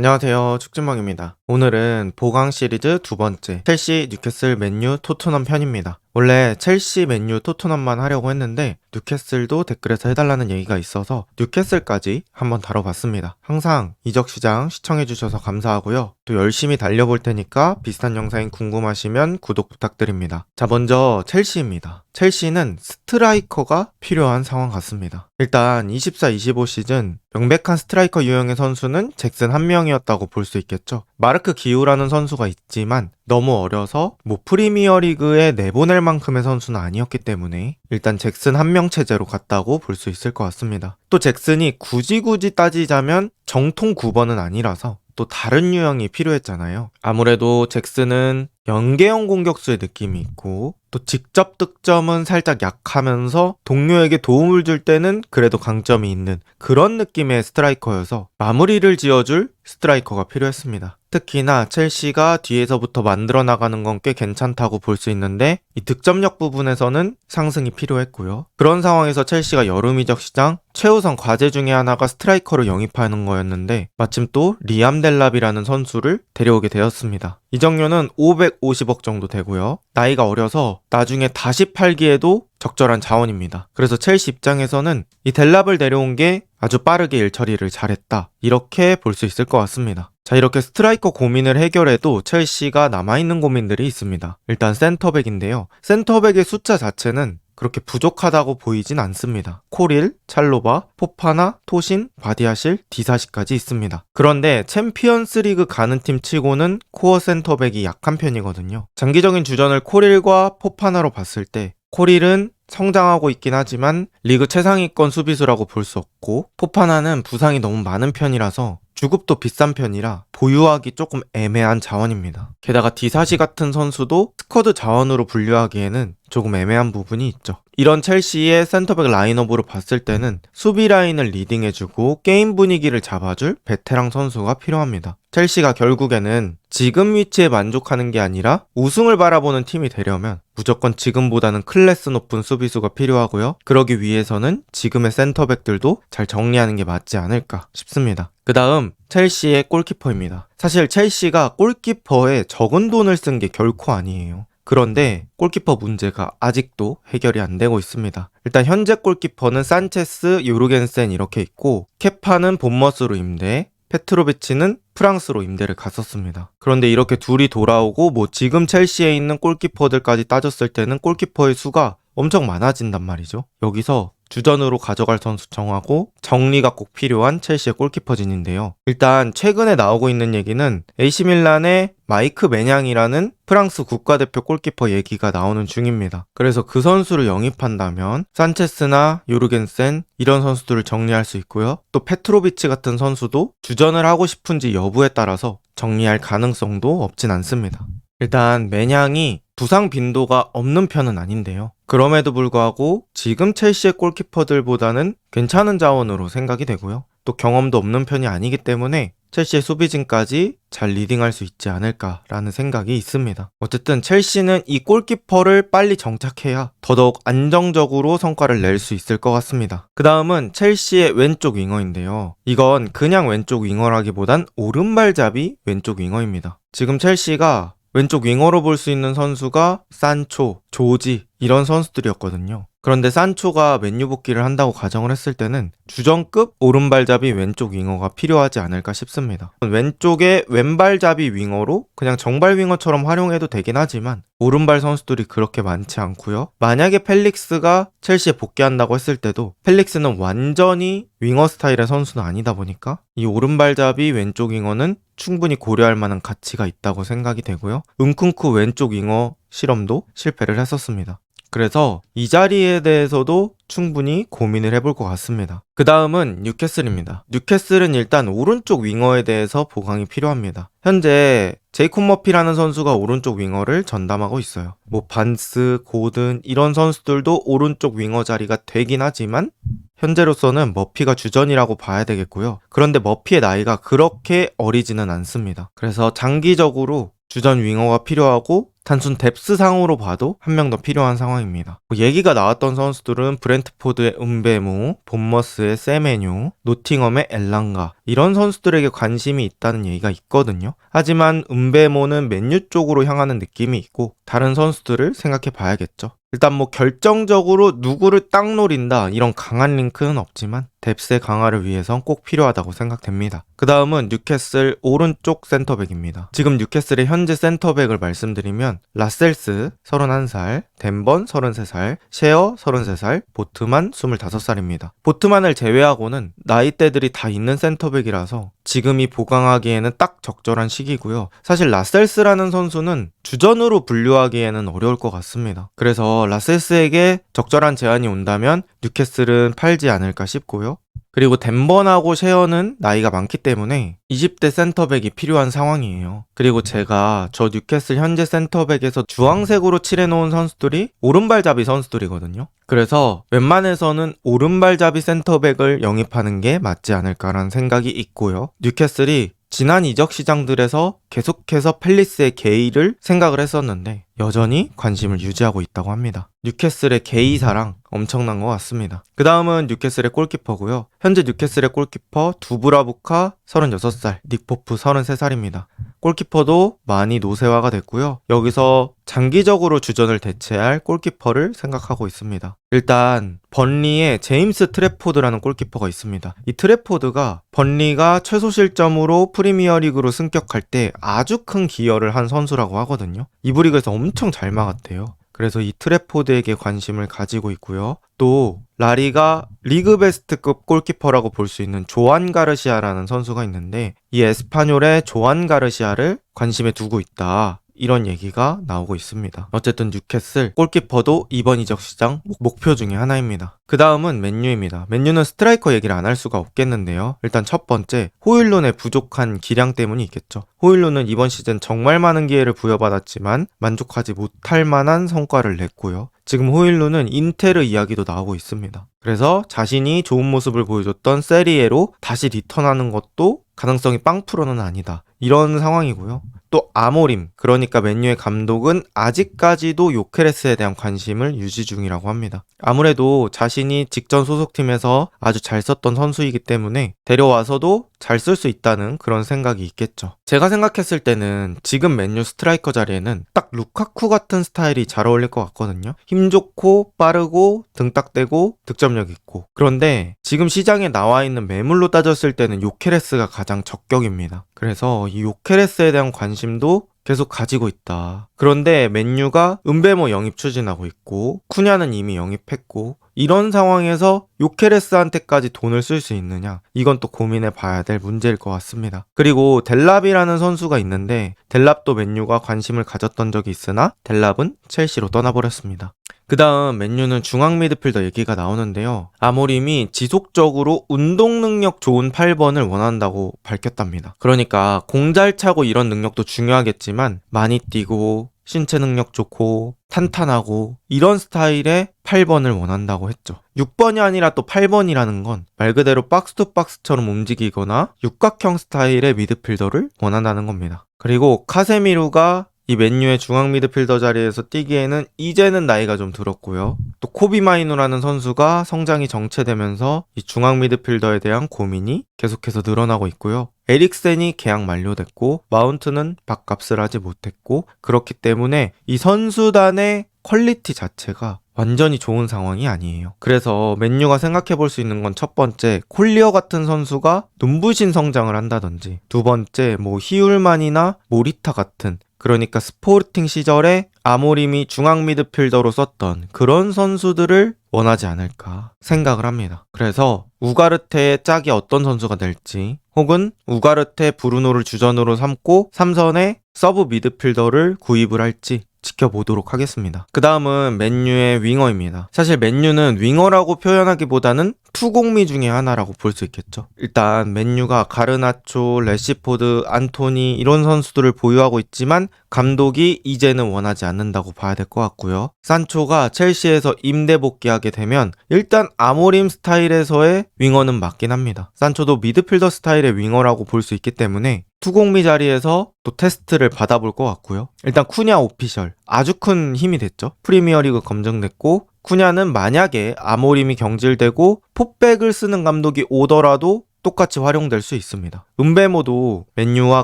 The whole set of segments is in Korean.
안녕하세요. 축진망입니다. 오늘은 보강 시리즈 두 번째 첼시, 뉴캐슬, 맨유, 토트넘 편입니다. 원래 첼시, 맨유, 토트넘만 하려고 했는데 뉴캐슬도 댓글에서 해달라는 얘기가 있어서 뉴캐슬까지 한번 다뤄봤습니다. 항상 이적시장 시청해주셔서 감사하고요. 또 열심히 달려볼 테니까 비슷한 영상이 궁금하시면 구독 부탁드립니다. 자, 먼저 첼시입니다. 첼시는 스트라이커가 필요한 상황 같습니다. 일단 24-25 시즌 명백한 스트라이커 유형의 선수는 잭슨 한 명이었다고 볼 수 있겠죠. 마르크 기우라는 선수가 있지만 너무 어려서 프리미어리그에 내보낼 만큼의 선수는 아니었기 때문에 일단 잭슨 한 명 체제로 갔다고 볼 수 있을 것 같습니다. 또 잭슨이 굳이 따지자면 정통 9번은 아니라서 또 다른 유형이 필요했잖아요. 아무래도 잭슨은 연계형 공격수의 느낌이 있고 또 직접 득점은 살짝 약하면서 동료에게 도움을 줄 때는 그래도 강점이 있는 그런 느낌의 스트라이커여서 마무리를 지어줄 스트라이커가 필요했습니다. 특히나 첼시가 뒤에서부터 만들어 나가는 건 꽤 괜찮다고 볼 수 있는데 이 득점력 부분에서는 상승이 필요했고요. 그런 상황에서 첼시가 여름 이적 시장 최우선 과제 중에 하나가 스트라이커를 영입하는 거였는데 마침 또 리암 델랍이라는 선수를 데려오게 되었습니다. 이적료는 550억 정도 되고요. 나이가 어려서 나중에 다시 팔기에도 적절한 자원입니다. 그래서 첼시 입장에서는 이 델랍을 데려온 게 아주 빠르게 일 처리를 잘했다. 이렇게 볼 수 있을 것 같습니다. 자, 이렇게 스트라이커 고민을 해결해도 첼시가 남아있는 고민들이 있습니다. 일단 센터백인데요. 센터백의 숫자 자체는 그렇게 부족하다고 보이진 않습니다. 코릴, 찰로바, 포파나, 토신, 바디아실, 디사시까지 있습니다. 그런데 챔피언스 리그 가는 팀 치고는 코어 센터백이 약한 편이거든요. 장기적인 주전을 코릴과 포파나로 봤을 때 코릴은 성장하고 있긴 하지만 리그 최상위권 수비수라고 볼 수 없고 포파나는 부상이 너무 많은 편이라서 주급도 비싼 편이라 보유하기 조금 애매한 자원입니다. 게다가 디사시 같은 선수도 스쿼드 자원으로 분류하기에는 조금 애매한 부분이 있죠. 이런 첼시의 센터백 라인업으로 봤을 때는 수비 라인을 리딩해주고 게임 분위기를 잡아줄 베테랑 선수가 필요합니다. 첼시가 결국에는 지금 위치에 만족하는 게 아니라 우승을 바라보는 팀이 되려면 무조건 지금보다는 클래스 높은 수비수가 필요하고요. 그러기 위해서는 지금의 센터백들도 잘 정리하는 게 맞지 않을까 싶습니다. 그 다음 첼시의 골키퍼입니다. 사실 첼시가 골키퍼에 적은 돈을 쓴 게 결코 아니에요. 그런데 골키퍼 문제가 아직도 해결이 안 되고 있습니다. 일단 현재 골키퍼는 산체스, 요르겐센 이렇게 있고 케파는 본머스로 임대, 페트로비치는 프랑스로 임대를 갔었습니다. 그런데 이렇게 둘이 돌아오고 지금 첼시에 있는 골키퍼들까지 따졌을 때는 골키퍼의 수가 엄청 많아진단 말이죠. 여기서 주전으로 가져갈 선수 정하고 정리가 꼭 필요한 첼시의 골키퍼진인데요. 일단 최근에 나오고 있는 얘기는 AC밀란의 마이크 메냥이라는 프랑스 국가대표 골키퍼 얘기가 나오는 중입니다. 그래서 그 선수를 영입한다면 산체스나 요르겐센 이런 선수들을 정리할 수 있고요. 또 페트로비치 같은 선수도 주전을 하고 싶은지 여부에 따라서 정리할 가능성도 없진 않습니다. 일단 메냥이 부상 빈도가 없는 편은 아닌데요. 그럼에도 불구하고 지금 첼시의 골키퍼들보다는 괜찮은 자원으로 생각이 되고요. 또 경험도 없는 편이 아니기 때문에 첼시의 수비진까지 잘 리딩할 수 있지 않을까라는 생각이 있습니다. 어쨌든 첼시는 이 골키퍼를 빨리 정착해야 더더욱 안정적으로 성과를 낼 수 있을 것 같습니다. 그 다음은 첼시의 왼쪽 윙어인데요. 이건 그냥 왼쪽 윙어라기보단 오른발잡이 왼쪽 윙어입니다. 지금 첼시가 왼쪽 윙어로 볼 수 있는 선수가 산초, 조지 이런 선수들이었거든요. 그런데 산초가 맨유 복귀를 한다고 가정을 했을 때는 주전급 오른발잡이 왼쪽 윙어가 필요하지 않을까 싶습니다. 왼쪽에 왼발잡이 윙어로 그냥 정발 윙어처럼 활용해도 되긴 하지만 오른발 선수들이 그렇게 많지 않고요. 만약에 펠릭스가 첼시에 복귀한다고 했을 때도 펠릭스는 완전히 윙어 스타일의 선수는 아니다 보니까 이 오른발잡이 왼쪽 윙어는 충분히 고려할 만한 가치가 있다고 생각이 되고요. 은쿤쿠 왼쪽 윙어 실험도 실패를 했었습니다. 그래서 이 자리에 대해서도 충분히 고민을 해볼 것 같습니다. 그 다음은 뉴캐슬입니다. 뉴캐슬은 일단 오른쪽 윙어에 대해서 보강이 필요합니다. 현재 제이콥 머피라는 선수가 오른쪽 윙어를 전담하고 있어요. 반스, 고든 이런 선수들도 오른쪽 윙어 자리가 되긴 하지만 현재로서는 머피가 주전이라고 봐야 되겠고요. 그런데 머피의 나이가 그렇게 어리지는 않습니다. 그래서 장기적으로 주전 윙어가 필요하고 단순 뎁스상으로 봐도 한 명 더 필요한 상황입니다. 얘기가 나왔던 선수들은 브렌트포드의 은베모, 본머스의 세메뉴, 노팅엄의 엘랑가 이런 선수들에게 관심이 있다는 얘기가 있거든요. 하지만 은베모는 맨유 쪽으로 향하는 느낌이 있고 다른 선수들을 생각해 봐야겠죠. 일단 뭐 결정적으로 누구를 딱 노린다 이런 강한 링크는 없지만 뎁스의 강화를 위해선 꼭 필요하다고 생각됩니다. 그 다음은 뉴캐슬 오른쪽 센터백입니다. 지금 뉴캐슬의 현재 센터백을 말씀드리면 라셀스 31살, 덴번 33살, 셰어 33살, 보트만 25살입니다. 보트만을 제외하고는 나이대들이 다 있는 센터백이라서 지금이 보강하기에는 딱 적절한 시기고요. 사실 라셀스라는 선수는 주전으로 분류하기에는 어려울 것 같습니다. 그래서 라셀스에게 적절한 제안이 온다면 뉴캐슬은 팔지 않을까 싶고요. 그리고 덴번하고 셰어는 나이가 많기 때문에 20대 센터백이 필요한 상황이에요. 그리고 제가 저 뉴캐슬 현재 센터백에서 주황색으로 칠해놓은 선수들이 오른발잡이 선수들이거든요. 그래서 웬만해서는 오른발잡이 센터백을 영입하는 게 맞지 않을까라는 생각이 있고요. 뉴캐슬이 지난 이적 시장들에서 계속해서 팰리스의 게이를 생각을 했었는데 여전히 관심을 유지하고 있다고 합니다. 뉴캐슬의 게이 사랑 엄청난 것 같습니다. 그 다음은 뉴캐슬의 골키퍼고요. 현재 뉴캐슬의 골키퍼 두브라부카 36살, 닉포프 33살입니다. 골키퍼도 많이 노쇠화가 됐고요. 여기서 장기적으로 주전을 대체할 골키퍼를 생각하고 있습니다. 일단 번리에 제임스 트래포드라는 골키퍼가 있습니다. 이 트래포드가 번리가 최소 실점으로 프리미어리그로 승격할 때 아주 큰 기여를 한 선수라고 하거든요. 이부 리그에서 엄청 잘 막았대요. 그래서 이 트래포드에게 관심을 가지고 있고요. 또 라리가 리그 베스트급 골키퍼라고 볼 수 있는 조안 가르시아라는 선수가 있는데 이 에스파뇰의 조안 가르시아를 관심에 두고 있다. 이런 얘기가 나오고 있습니다. 어쨌든 뉴캐슬 골키퍼도 이번 이적 시장 목표 중에 하나입니다. 그 다음은 맨유입니다. 맨유는 스트라이커 얘기를 안 할 수가 없겠는데요. 일단 첫 번째, 호일룬의 부족한 기량 때문이 있겠죠. 호일룬은 이번 시즌 정말 많은 기회를 부여받았지만 만족하지 못할 만한 성과를 냈고요. 지금 호일룬은 인테르 이야기도 나오고 있습니다. 그래서 자신이 좋은 모습을 보여줬던 세리에로 다시 리턴하는 것도 가능성이 빵프로는 아니다. 이런 상황이고요. 또 아모림, 그러니까 맨유의 감독은 아직까지도 요케레스에 대한 관심을 유지 중이라고 합니다. 아무래도 자신이 직전 소속팀에서 아주 잘 썼던 선수이기 때문에 데려와서도 잘 쓸 수 있다는 그런 생각이 있겠죠. 제가 생각했을 때는 지금 맨유 스트라이커 자리에는 딱 루카쿠 같은 스타일이 잘 어울릴 것 같거든요. 힘 좋고 빠르고 등딱대고 득점력 있고. 그런데 지금 시장에 나와 있는 매물로 따졌을 때는 요케레스가 가장 적격입니다. 그래서 이 요케레스에 대한 관심도 계속 가지고 있다. 그런데 맨유가 은베모 영입 추진하고 있고 쿠냐는 이미 영입했고 이런 상황에서 요케레스한테까지 돈을 쓸 수 있느냐? 이건 또 고민해 봐야 될 문제일 것 같습니다. 그리고 델랍이라는 선수가 있는데 델랍도 맨유가 관심을 가졌던 적이 있으나 델랍은 첼시로 떠나버렸습니다. 그 다음 맨유는 중앙 미드필더 얘기가 나오는데요. 아모림이 지속적으로 운동 능력 좋은 8번을 원한다고 밝혔답니다. 그러니까 공 잘 차고 이런 능력도 중요하겠지만 많이 뛰고 신체 능력 좋고 탄탄하고 이런 스타일의 8번을 원한다고 했죠. 6번이 아니라 또 8번이라는 건 말 그대로 박스 투 박스처럼 움직이거나 육각형 스타일의 미드필더를 원한다는 겁니다. 그리고 카세미루가 이 맨유의 중앙 미드필더 자리에서 뛰기에는 이제는 나이가 좀 들었고요. 또 코비 마이누라는 선수가 성장이 정체되면서 이 중앙 미드필더에 대한 고민이 계속해서 늘어나고 있고요. 에릭센이 계약 만료됐고 마운트는 밥값을 하지 못했고 그렇기 때문에 이 선수단의 퀄리티 자체가 완전히 좋은 상황이 아니에요. 그래서 맨유가 생각해 볼 수 있는 건 첫 번째, 콜리어 같은 선수가 눈부신 성장을 한다든지 두 번째, 히울만이나 모리타 같은 그러니까 스포르팅 시절에 아모림이 중앙 미드필더로 썼던 그런 선수들을 원하지 않을까 생각을 합니다. 그래서 우가르테의 짝이 어떤 선수가 될지 혹은 우가르테 브루노를 주전으로 삼고 3선에 서브 미드필더를 구입을 할지 지켜보도록 하겠습니다. 그 다음은 맨유의 윙어입니다. 사실 맨유는 윙어라고 표현하기보다는 투공미 중에 하나라고 볼 수 있겠죠. 일단 맨유가 가르나초, 레시포드, 안토니 이런 선수들을 보유하고 있지만 감독이 이제는 원하지 않는다고 봐야 될 것 같고요. 산초가 첼시에서 임대 복귀하게 되면 일단 아모림 스타일에서의 윙어는 맞긴 합니다. 산초도 미드필더 스타일의 윙어라고 볼 수 있기 때문에 투공미 자리에서 또 테스트를 받아볼 것 같고요. 일단 쿠냐 오피셜 아주 큰 힘이 됐죠. 프리미어리그 검증됐고 쿠냐는 만약에 아모림이 경질되고 포백을 쓰는 감독이 오더라도 똑같이 활용될 수 있습니다. 은베모도 맨유와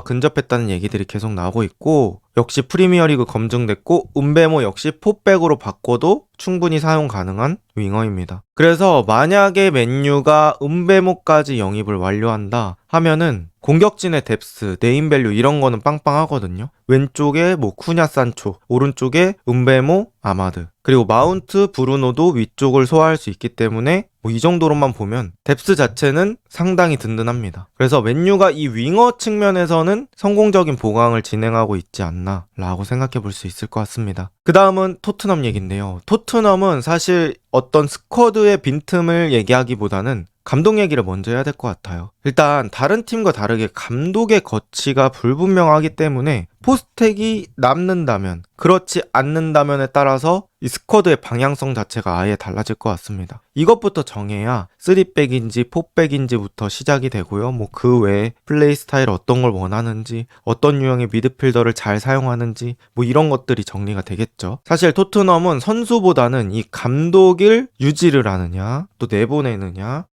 근접했다는 얘기들이 계속 나오고 있고 역시 프리미어리그 검증됐고 은베모 역시 포백으로 바꿔도 충분히 사용 가능한 윙어입니다. 그래서 만약에 맨유가 은베모까지 영입을 완료한다 하면은 공격진의 뎁스, 네임밸류 이런 거는 빵빵하거든요. 왼쪽에 뭐 쿠냐 산초, 오른쪽에 은베모, 아마드, 그리고 마운트, 브루노도 위쪽을 소화할 수 있기 때문에 뭐 이 정도로만 보면 뎁스 자체는 상당히 든든합니다. 그래서 맨유가 이 윙어 측면에서는 성공적인 보강을 진행하고 있지 않나 라고 생각해 볼 수 있을 것 같습니다. 그 다음은 토트넘 얘기인데요. 토트넘은 사실 어떤 스쿼드의 빈틈을 얘기하기보다는 감독 얘기를 먼저 해야 될 것 같아요. 일단 다른 팀과 다르게 감독의 거치가 불분명하기 때문에 포스텍이 남는다면 그렇지 않는다면에 따라서 이 스쿼드의 방향성 자체가 아예 달라질 것 같습니다. 이것부터 정해야 3백인지 4백인지부터 시작이 되고요. 뭐 그 외에 플레이 스타일 어떤 걸 원하는지, 어떤 유형의 미드필더를 잘 사용하는지 뭐 이런 것들이 정리가 되겠죠. 사실 토트넘은 선수보다는 이 감독을 유지를 하느냐 또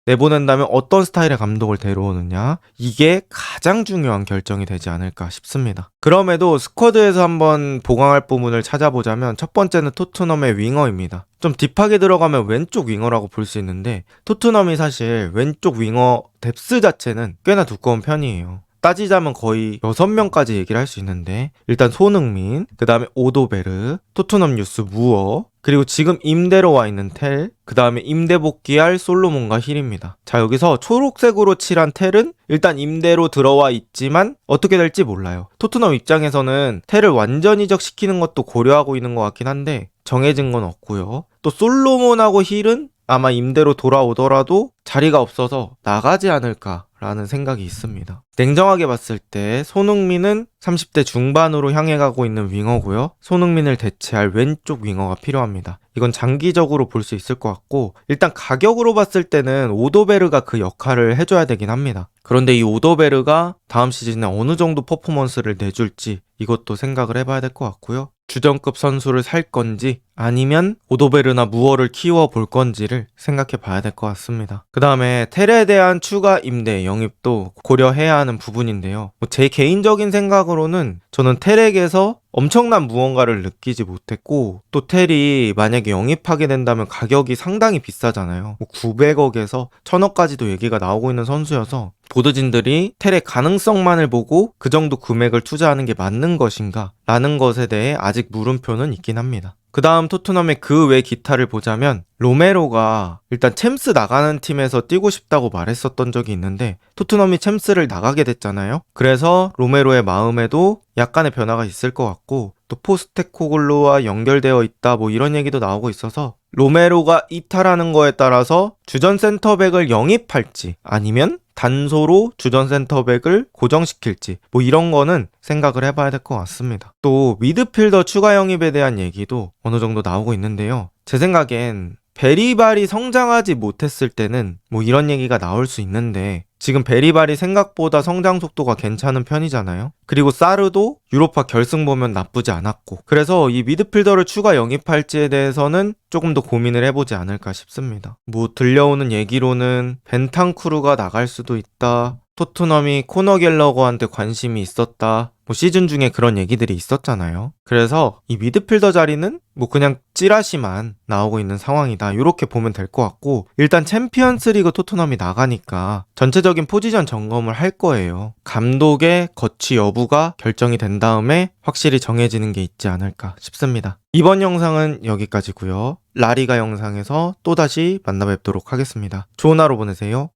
내보낸다면 어떤 스타일의 감독을 데려오느냐 이게 가장 중요한 결정이 되지 않을까 싶습니다. 그럼에도 스쿼드에서 한번 보강할 부분을 찾아보자면 첫 번째는 토트넘의 윙어입니다. 좀 딥하게 들어가면 왼쪽 윙어라고 볼 수 있는데 토트넘이 사실 왼쪽 윙어 뎁스 자체는 꽤나 두꺼운 편이에요. 따지자면 거의 6명까지 얘기를 할 수 있는데 일단 손흥민, 그 다음에 오도베르, 토트넘 유스 무어, 그리고 지금 임대로 와 있는 텔, 그 다음에 임대 복귀할 솔로몬과 힐입니다. 자, 여기서 초록색으로 칠한 텔은 일단 임대로 들어와 있지만 어떻게 될지 몰라요. 토트넘 입장에서는 텔을 완전 이적시키는 것도 고려하고 있는 것 같긴 한데 정해진 건 없고요. 또 솔로몬하고 힐은 아마 임대로 돌아오더라도 자리가 없어서 나가지 않을까라는 생각이 있습니다. 냉정하게 봤을 때 손흥민은 30대 중반으로 향해 가고 있는 윙어고요. 손흥민을 대체할 왼쪽 윙어가 필요합니다. 이건 장기적으로 볼 수 있을 것 같고 일단 가격으로 봤을 때는 오도베르가 그 역할을 해줘야 되긴 합니다. 그런데 이 오도베르가 다음 시즌에 어느 정도 퍼포먼스를 내줄지 이것도 생각을 해봐야 될 것 같고요. 주전급 선수를 살 건지 아니면 오도베르나 무어를 키워볼 건지를 생각해 봐야 될 것 같습니다. 그 다음에 텔에 대한 추가 임대 영입도 고려해야 하는 부분인데요. 제 개인적인 생각으로는 저는 텔에게서 엄청난 무언가를 느끼지 못했고 또 텔이 만약에 영입하게 된다면 가격이 상당히 비싸잖아요. 900억에서 1000억까지도 얘기가 나오고 있는 선수여서 보드진들이 텔의 가능성만을 보고 그 정도 금액을 투자하는 게 맞는 것인가 라는 것에 대해 아직 물음표는 있긴 합니다. 그 다음 토트넘의 그 외 기타를 보자면 로메로가 일단 챔스 나가는 팀에서 뛰고 싶다고 말했었던 적이 있는데 토트넘이 챔스를 나가게 됐잖아요. 그래서 로메로의 마음에도 약간의 변화가 있을 것 같고 또 포스테코글루와 연결되어 있다 뭐 이런 얘기도 나오고 있어서 로메로가 이탈하는 거에 따라서 주전 센터백을 영입할지 아니면 단소로 주전 센터백을 고정시킬지 뭐 이런 거는 생각을 해봐야 될 것 같습니다. 또 미드필더 추가 영입에 대한 얘기도 어느 정도 나오고 있는데요. 제 생각엔 베리발이 성장하지 못했을 때는 뭐 이런 얘기가 나올 수 있는데 지금 베리발이 생각보다 성장 속도가 괜찮은 편이잖아요. 그리고 사르도 유로파 결승 보면 나쁘지 않았고 그래서 이 미드필더를 추가 영입할지에 대해서는 조금 더 고민을 해보지 않을까 싶습니다. 뭐 들려오는 얘기로는 벤탄쿠르가 나갈 수도 있다. 토트넘이 코너 갤러거한테 관심이 있었다. 뭐 시즌 중에 그런 얘기들이 있었잖아요. 그래서 이 미드필더 자리는 뭐 그냥 찌라시만 나오고 있는 상황이다. 이렇게 보면 될 것 같고 일단 챔피언스리그 토트넘이 나가니까 전체적인 포지션 점검을 할 거예요. 감독의 거취 여부가 결정이 된 다음에 확실히 정해지는 게 있지 않을까 싶습니다. 이번 영상은 여기까지고요. 라리가 영상에서 또다시 만나 뵙도록 하겠습니다. 좋은 하루 보내세요.